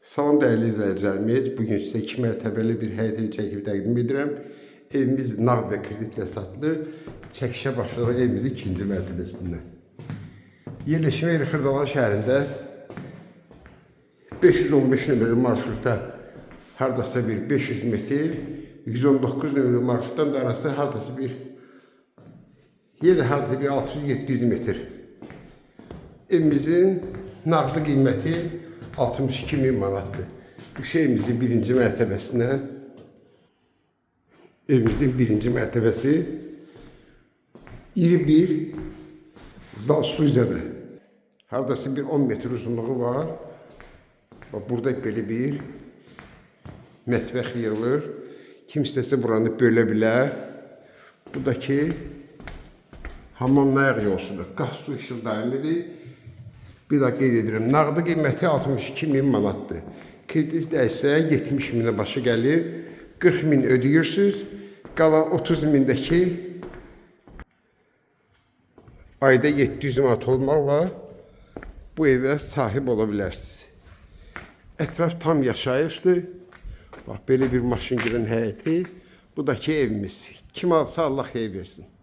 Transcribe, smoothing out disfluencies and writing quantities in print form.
Salam dəyərli izləyicilərimiz, bugün sizə 2 mərtəbəli bir həyət evi çəkib təqdim edirəm. Evimiz nağd və kreditlə satılır. Çəkişə başlayırıq evimizin ikinci mərtəbəsində. Yerləşmə yeri Xırdalan şəhərində 515 nömrəli marşrutda hardasa bir 500 metr, 119 nömrəli marşrutdan da arası hardasa bir 600-700 metr. Evimizin nağdı qiyməti 62.000 manatdır. Bu şeyimizin birinci mərtəbəsinə, evimizin birinci mərtəbəsi iri bir zal stüdyodur. Hardası bir 10 metr uzunluğu var. Burada belə bir mətbəx yığılır. Kim istəsə buranı bölə bilər. Buradakı hamamlayaq yolsudur. Qaz su işıq daimidir. Bir daha qeyd edirəm, nağdı qiyməti 62.000 manatdır. Kredit isə 70.000-ə başa gəlir. 40.000 ödəyirsiniz. Qalan 30.000-dəki ayda 700 manat olmaqla bu evə sahib ola bilərsiniz. Ətraf tam yaşayışdır. Bax, belə bir maşın girin həyəti. Bu da ki evimiz. Kim alsa Allah xeyir versin.